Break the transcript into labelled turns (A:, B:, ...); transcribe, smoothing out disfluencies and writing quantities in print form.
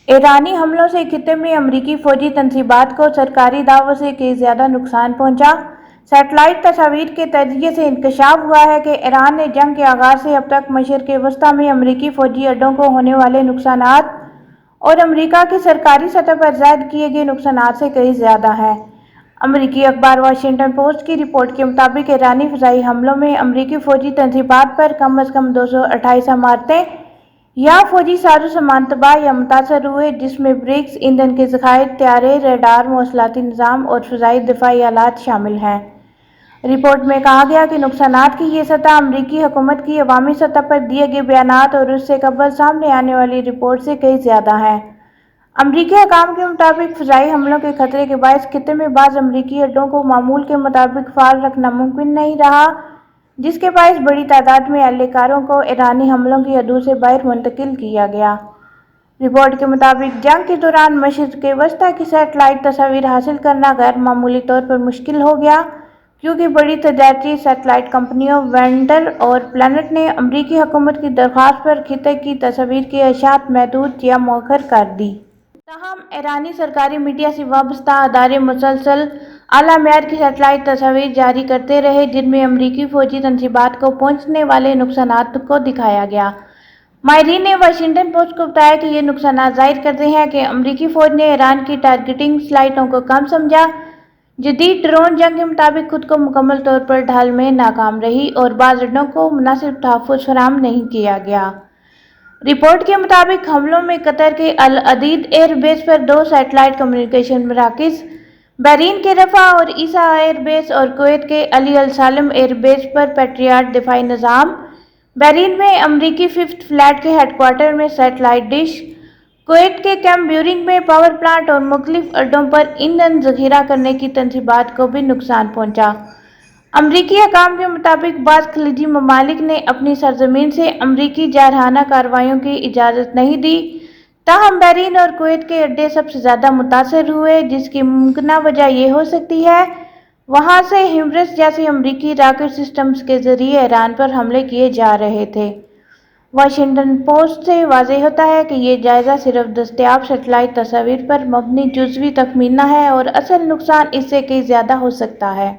A: ایرانی حملوں سے خطے میں امریکی فوجی تنصیبات کو سرکاری دعووں سے کئی زیادہ نقصان پہنچا۔ سیٹلائٹ تصاویر کے تجزیے سے انکشاف ہوا ہے کہ ایران نے جنگ کے آغاز سے اب تک مشرق وسطیٰ میں امریکی فوجی اڈوں کو ہونے والے نقصانات اور امریکہ کی سرکاری سطح پر ظاہر کیے گئے نقصانات سے کہیں زیادہ ہے۔ امریکی اخبار واشنگٹن پوسٹ کی رپورٹ کے مطابق ایرانی فضائی حملوں میں امریکی فوجی تنصیبات پر کم از کم 228 عمارتیں یا فوجی ساز و سامان تباہ یا متاثر ہوئے، جس میں بریکس، ایندھن کے ذخائر، طیارے، ریڈار، مواصلاتی نظام اور فضائی دفاعی آلات شامل ہیں۔ رپورٹ میں کہا گیا کہ نقصانات کی یہ سطح امریکی حکومت کی عوامی سطح پر دیے گئے بیانات اور اس سے قبل سامنے آنے والی رپورٹ سے کہیں زیادہ ہے۔ امریکی حکام کے مطابق فضائی حملوں کے خطرے کے باعث خطے میں بعض امریکی اڈوں کو معمول کے مطابق فعال رکھنا ممکن نہیں رہا، جس کے باعث بڑی تعداد میں اہلکاروں کو ایرانی حملوں کی حدود سے باہر منتقل کیا گیا۔ رپورٹ کے مطابق جنگ کے دوران مشرق وسطیٰ کی سیٹلائٹ تصاویر حاصل کرنا غیر معمولی طور پر مشکل ہو گیا، کیونکہ بڑی تجارتی سیٹلائٹ کمپنیوں، وینڈر اور پلانٹ نے امریکی حکومت کی درخواست پر خطے کی تصاویر کی اشاعت محدود یا مؤخر کر دی۔ تاہم ایرانی سرکاری میڈیا سے وابستہ ادارے مسلسل اعلیٰ معیار کی سیٹلائٹ تصاویر جاری کرتے رہے، جن میں امریکی فوجی تنصیبات کو پہنچنے والے نقصانات کو دکھایا گیا۔ ماہرین نے واشنگٹن پوسٹ کو بتایا کہ یہ نقصانات ظاہر کرتے ہیں کہ امریکی فوج نے ایران کی ٹارگیٹنگ صلاحیتوں کو کم سمجھا، جدید ڈرون جنگ کے مطابق خود کو مکمل طور پر ڈھال میں ناکام رہی اور بعض اڈوں کو مناسب تحفظ فراہم نہیں کیا گیا۔ رپورٹ کے مطابق حملوں میں قطر کے العدید ایئر بیس پر 2 سیٹلائٹ کمیونیکیشن مراکز، بحرین کے رفح اور عیسیٰ ایئر بیس اور کویت کے علی السالم ایئر بیس پر پیٹریاٹ دفاعی نظام، بحرین میں امریکی 5th فلیٹ کے ہیڈ کوارٹر میں سیٹلائٹ ڈش، کویت کے کیمپ بیورنگ میں پاور پلانٹ اور مختلف اڈوں پر ایندھن ذخیرہ کرنے کی تنصیبات کو بھی نقصان پہنچا۔ امریکی حکام کے مطابق بعض خلیجی ممالک نے اپنی سرزمین سے امریکی جارحانہ کارروائیوں کی اجازت نہیں دی، تاہم بحرین اور کویت کے اڈے سب سے زیادہ متاثر ہوئے، جس کی ممکنہ وجہ یہ ہو سکتی ہے وہاں سے ہیمرس جیسے امریکی راکٹ سسٹمز کے ذریعے ایران پر حملے کیے جا رہے تھے۔ واشنگٹن پوسٹ سے واضح ہوتا ہے کہ یہ جائزہ صرف دستیاب سیٹلائٹ تصاویر پر مبنی جزوی تخمینہ ہے اور اصل نقصان اس سے کہیں زیادہ ہو سکتا ہے۔